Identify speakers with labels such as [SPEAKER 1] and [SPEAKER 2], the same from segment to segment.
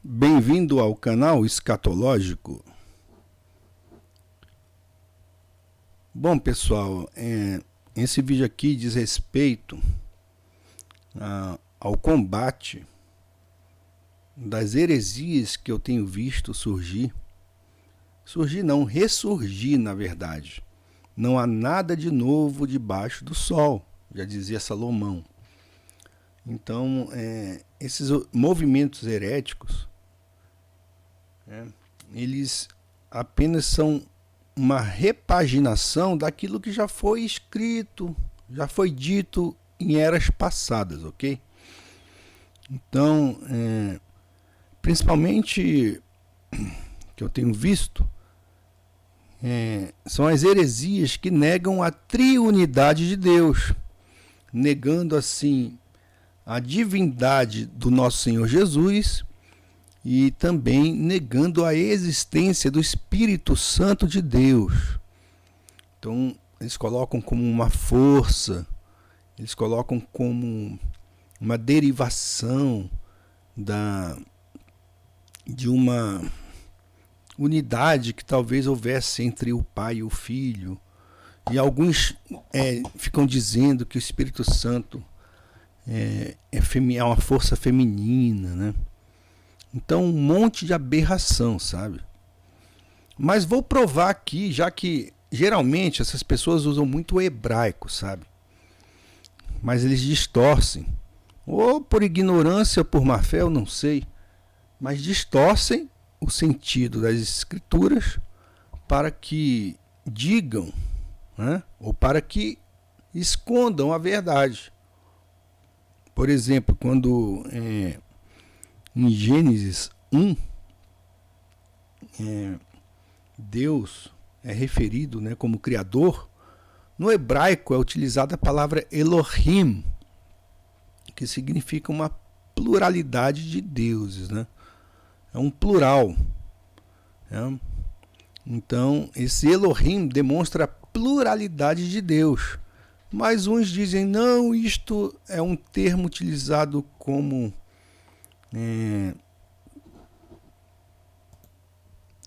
[SPEAKER 1] Bem-vindo ao canal Escatológico. Bom, pessoal, esse vídeo aqui diz respeito ao combate das heresias que eu tenho visto surgir. Surgir não, ressurgir, na verdade. Não há nada de novo debaixo do sol, já dizia Salomão. Então, esses movimentos heréticos, eles apenas são uma repaginação daquilo que já foi escrito, já foi dito em eras passadas, ok? Então, principalmente que eu tenho visto, são as heresias que negam a triunidade de Deus, negando assim a divindade do nosso Senhor Jesus e também negando a existência do Espírito Santo de Deus. Então, eles colocam como uma força, eles colocam como uma derivação de uma unidade que talvez houvesse entre o Pai e o Filho. E alguns ficam dizendo que o Espírito Santo é uma força feminina, né? Então, um monte de aberração, sabe? Mas vou provar aqui, já que geralmente essas pessoas usam muito o hebraico, sabe? Mas eles distorcem. Ou por ignorância ou por má fé, eu não sei. Mas distorcem o sentido das escrituras para que digam, né? Ou para que escondam a verdade. Por exemplo, quando em Gênesis 1, Deus é referido, né, como Criador. No hebraico é utilizada a palavra Elohim, que significa uma pluralidade de deuses, né? É um plural. Então, esse Elohim demonstra a pluralidade de Deus. Mas uns dizem, não, isto é um termo utilizado como...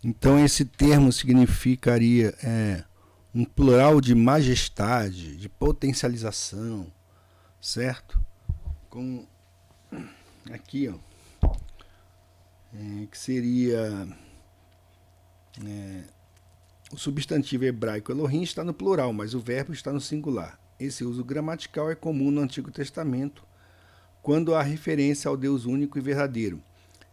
[SPEAKER 1] Então esse termo significaria um plural de majestade, de potencialização, certo? Com aqui, ó, que seria o substantivo hebraico Elohim está no plural, mas o verbo está no singular. Esse uso gramatical é comum no Antigo Testamento, quando há referência ao Deus único e verdadeiro.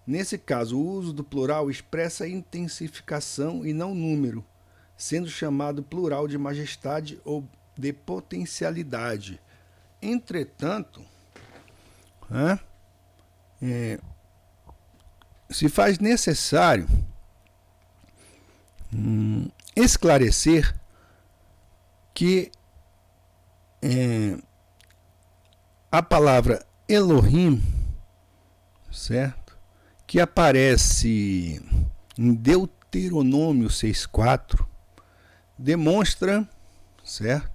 [SPEAKER 1] Nesse caso, o uso do plural expressa intensificação e não número, sendo chamado plural de majestade ou de potencialidade. Entretanto, se faz necessário esclarecer que a palavra Elohim, certo? Que aparece em Deuteronômio 6,4, demonstra, certo?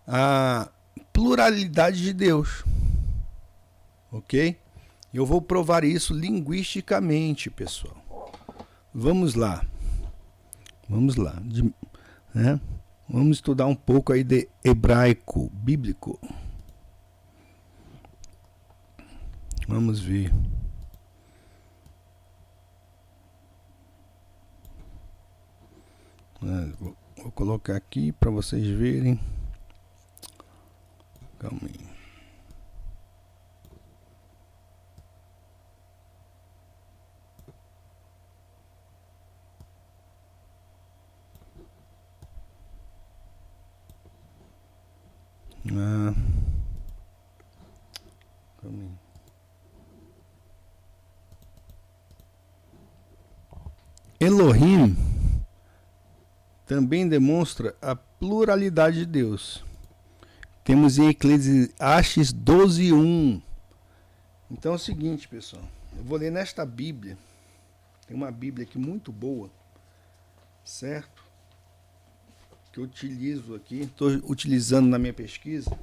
[SPEAKER 1] A pluralidade de Deus, ok? Eu vou provar isso linguisticamente, pessoal. Vamos lá. Vamos estudar um pouco aí de hebraico bíblico. Vamos ver. Vou colocar aqui para vocês verem. Calma aí. Calma aí. Elohim também demonstra a pluralidade de Deus. Temos em Eclesiastes 12:1. Então é o seguinte, pessoal. Eu vou ler nesta Bíblia. Tem uma Bíblia aqui muito boa, certo? Que eu utilizo aqui. Estou utilizando na minha pesquisa.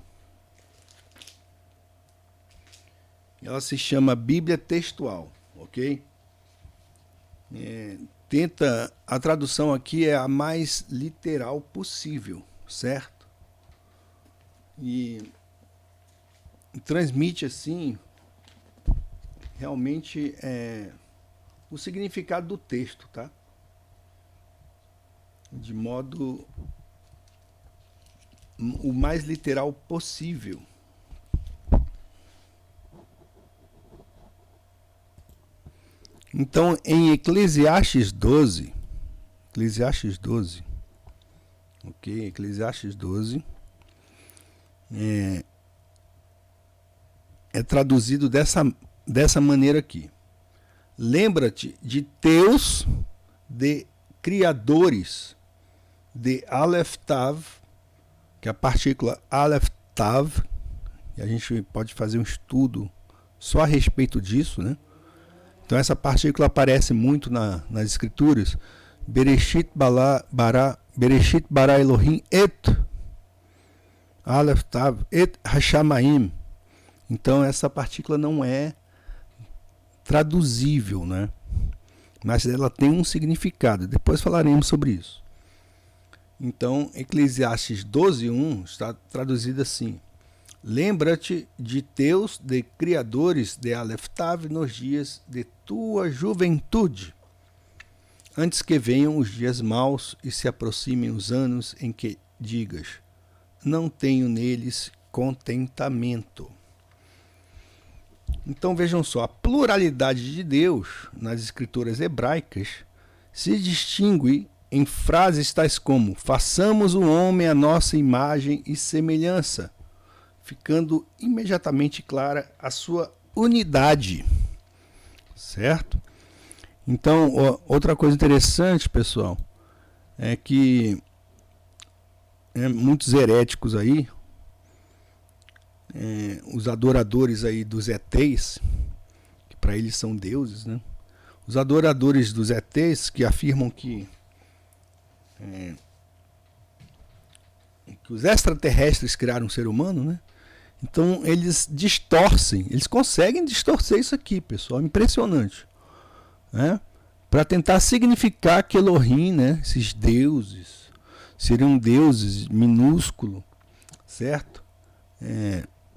[SPEAKER 1] Ela se chama Bíblia Textual, ok? A tradução aqui é a mais literal possível, certo? E transmite assim realmente o significado do texto, tá? De modo o mais literal possível. Então, em Eclesiastes 12, ok? Eclesiastes 12 é traduzido dessa maneira aqui. Lembra-te de teus, de criadores, de Aleph Tav, que é a partícula Aleph Tav, e a gente pode fazer um estudo só a respeito disso, né? Então essa partícula aparece muito nas escrituras. Bereshit bara Elohim et Aleph Tav et Hashamaim. Então essa partícula não é traduzível, né? Mas ela tem um significado. Depois falaremos sobre isso. Então, Eclesiastes 12:1 está traduzido assim: lembra-te de teus, de criadores de Aleph Tav nos dias de tua juventude, antes que venham os dias maus e se aproximem os anos em que digas, não tenho neles contentamento. Então vejam só, a pluralidade de Deus nas escrituras hebraicas se distingue em frases tais como: façamos o homem à nossa imagem e semelhança, ficando imediatamente clara a sua unidade, certo? Então, outra coisa interessante, pessoal, é que muitos heréticos aí, os adoradores aí dos ETs, que para eles são deuses, né? Os adoradores dos ETs que afirmam que os extraterrestres criaram um ser humano, né? Então eles distorcem, eles conseguem distorcer isso aqui, pessoal, impressionante, né? Para tentar significar que Elohim, né, esses deuses, seriam deuses minúsculos, certo?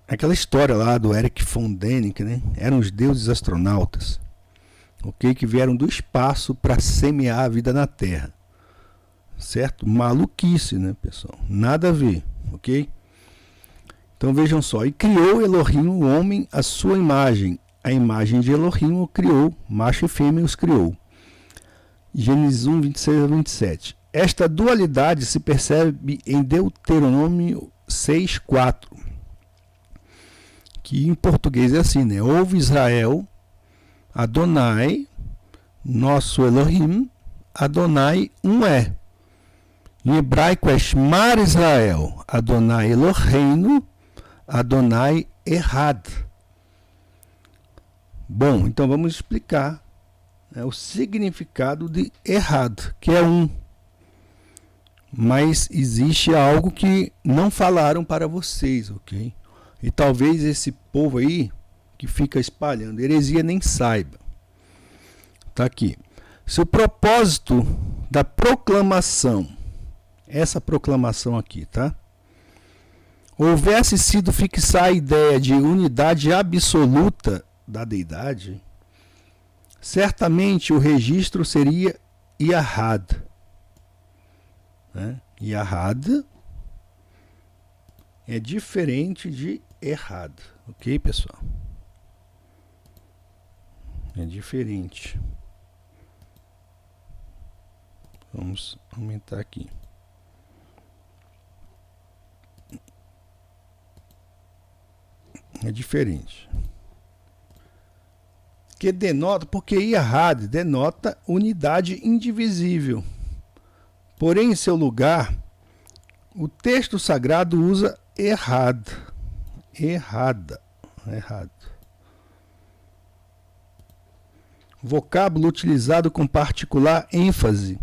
[SPEAKER 1] Aquela história lá do Erich von Däniken, né? Eram os deuses astronautas, ok? Que vieram do espaço para semear a vida na Terra, certo? Maluquice, né, pessoal? Nada a ver, ok? Então vejam só, e criou Elohim o homem à sua imagem, a imagem de Elohim o criou, macho e fêmea os criou. Gênesis 1, 26 a 27. Esta dualidade se percebe em Deuteronômio 6, 4, que em português é assim, né? Ouve Israel, Adonai, nosso Elohim, Adonai um é. Em hebraico é Shmar Israel, Adonai Eloheinu, Adonai Errad. Bom, então vamos explicar o significado de Errad, que é um. Mas existe algo que não falaram para vocês, ok? E talvez esse povo aí, que fica espalhando heresia, nem saiba. Está aqui. Se o propósito da proclamação, essa proclamação aqui, tá? Houvesse sido fixar a ideia de unidade absoluta da deidade, certamente o registro seria Yahad. Né? Yahad é diferente de Errad, ok, pessoal? É diferente. Vamos aumentar aqui. É diferente. Porque Yahad denota unidade indivisível. Porém, em seu lugar, o texto sagrado usa Errad. Errada. Errado. Vocábulo utilizado com particular ênfase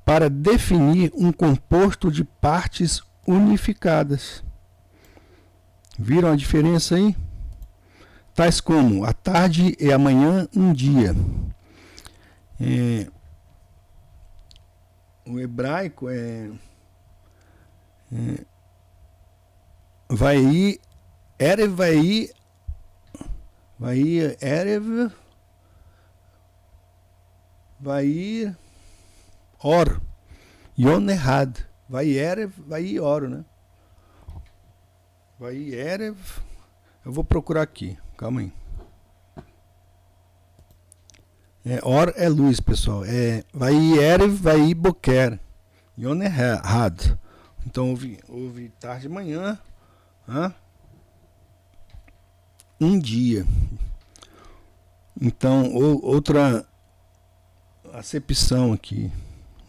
[SPEAKER 1] para definir um composto de partes unificadas. Viram a diferença aí? Tais como a tarde e a manhã um dia. O hebraico vai Erev, Erev, vai Or, Yon Errad, vai Erev, vai Or, né? Vai Erev, eu vou procurar aqui, calma aí. Or é luz, pessoal. Vai Erev, vai Boker, Yon Errad. Então houve tarde de manhã, um dia. Então, outra acepção aqui,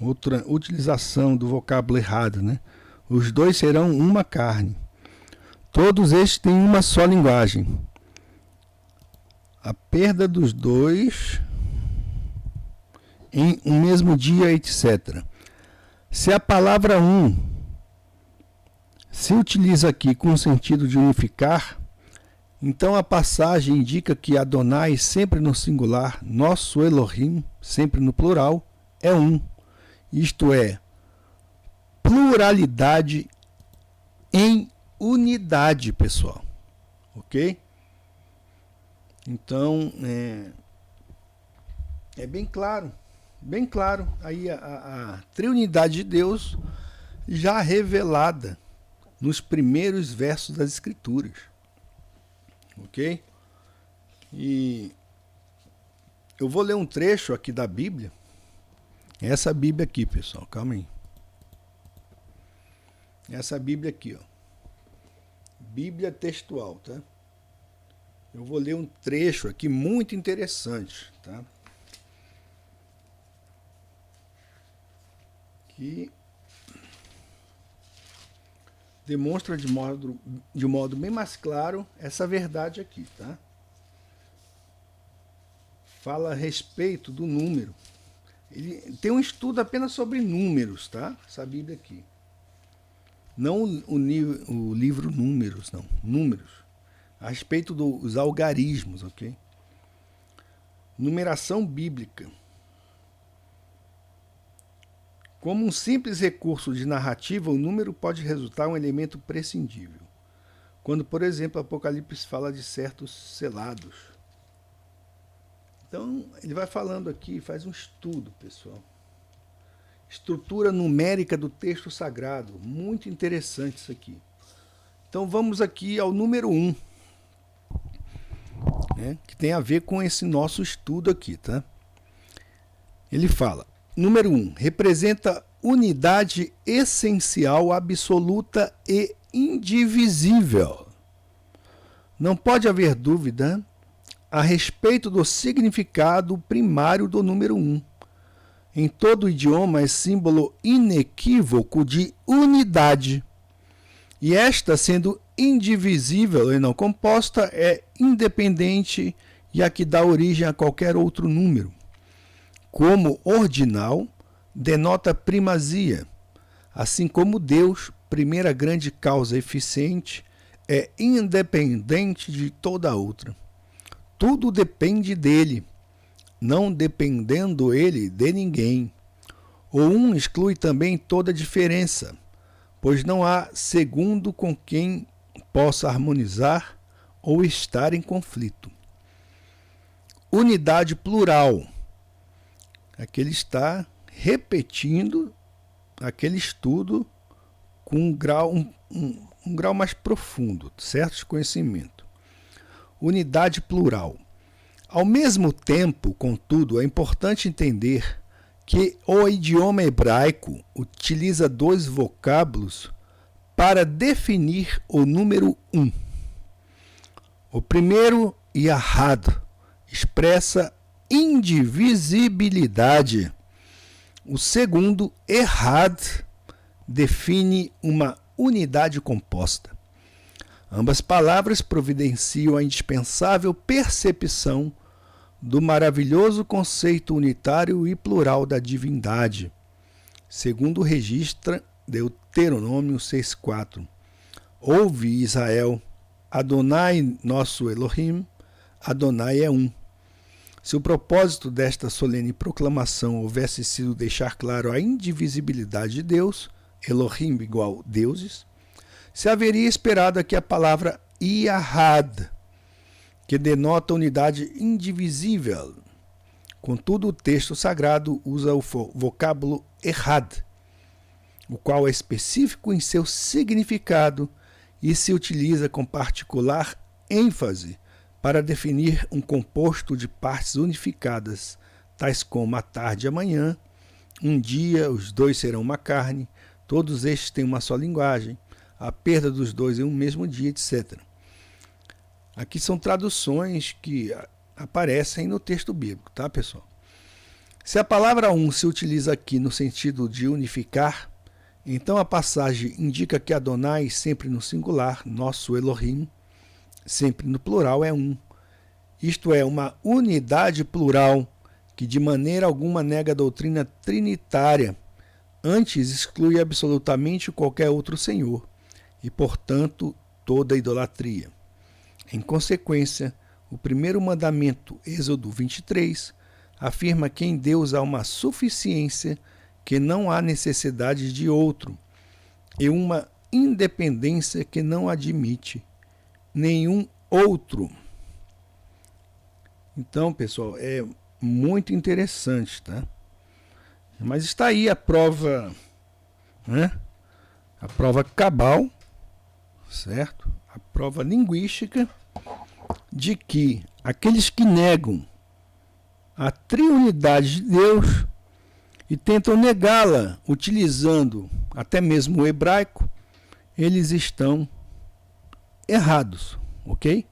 [SPEAKER 1] outra utilização do vocábulo errado, né? Os dois serão uma carne. Todos estes têm uma só linguagem. A perda dos dois em um mesmo dia, etc. Se a palavra se utiliza aqui com o sentido de unificar, então a passagem indica que Adonai, sempre no singular, nosso Elohim, sempre no plural, é um. Isto é, pluralidade em unidade, pessoal. Ok? Então, é bem claro. Bem claro, aí a triunidade de Deus já revelada nos primeiros versos das Escrituras. Ok? E eu vou ler um trecho aqui da Bíblia. Essa Bíblia aqui, pessoal, calma aí. Essa Bíblia aqui, ó. Bíblia textual, tá? Eu vou ler um trecho aqui muito interessante, tá? Que demonstra de modo bem mais claro essa verdade aqui, tá? Fala a respeito do número. Ele tem um estudo apenas sobre números, tá? Essa Bíblia aqui. Não o livro Números, não. Números. A respeito dos algarismos, ok? Numeração bíblica. Como um simples recurso de narrativa, o número pode resultar um elemento prescindível. Quando, por exemplo, Apocalipse fala de certos selados. Então, ele vai falando aqui, faz um estudo, pessoal. Estrutura numérica do texto sagrado. Muito interessante isso aqui. Então, vamos aqui ao número 1. Que tem a ver com esse nosso estudo aqui, tá? Ele fala... Número 1. Representa unidade essencial, absoluta e indivisível. Não pode haver dúvida a respeito do significado primário do número 1. Em todo idioma é símbolo inequívoco de unidade. E esta, sendo indivisível e não composta, é independente e a que dá origem a qualquer outro número. Como ordinal, denota primazia, assim como Deus, primeira grande causa eficiente, é independente de toda outra. Tudo depende dele, não dependendo ele de ninguém. O um exclui também toda diferença, pois não há segundo com quem possa harmonizar ou estar em conflito. Unidade plural. Aqui ele está repetindo aquele estudo com um grau mais profundo, certo? De conhecimento. Unidade plural. Ao mesmo tempo, contudo, é importante entender que o idioma hebraico utiliza dois vocábulos para definir o número 1. O primeiro, Yahad, expressa indivisibilidade. O segundo, Errad, define uma unidade composta. Ambas palavras providenciam a indispensável percepção do maravilhoso conceito unitário e plural da divindade, segundo registra Deuteronômio 6,4. Ouve, Israel, Adonai, nosso Elohim, Adonai é um. Se o propósito desta solene proclamação houvesse sido deixar claro a indivisibilidade de Deus, Elohim igual deuses, se haveria esperado aqui a palavra Yahad, que denota unidade indivisível. Contudo, o texto sagrado usa o vocábulo Ehad, o qual é específico em seu significado e se utiliza com particular ênfase para definir um composto de partes unificadas, tais como a tarde e a manhã, um dia, os dois serão uma carne, todos estes têm uma só linguagem, a perda dos dois em um mesmo dia, etc. Aqui são traduções que aparecem no texto bíblico, tá, pessoal? Se a palavra um se utiliza aqui no sentido de unificar, então a passagem indica que Adonai, sempre no singular, nosso Elohim, sempre no plural, é um. Isto é, uma unidade plural que de maneira alguma nega a doutrina trinitária, antes exclui absolutamente qualquer outro senhor e, portanto, toda idolatria. Em consequência, o primeiro mandamento, Êxodo 23, afirma que em Deus há uma suficiência que não há necessidade de outro e uma independência que não admite nenhum outro. Então, pessoal, é muito interessante, tá? Mas está aí a prova, né? A prova cabal, certo? A prova linguística de que aqueles que negam a triunidade de Deus e tentam negá-la utilizando até mesmo o hebraico, eles estão errados, ok?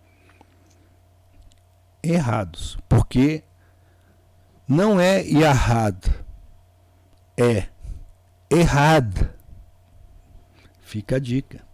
[SPEAKER 1] Errados, porque não é Yahad, é errado. Fica a dica.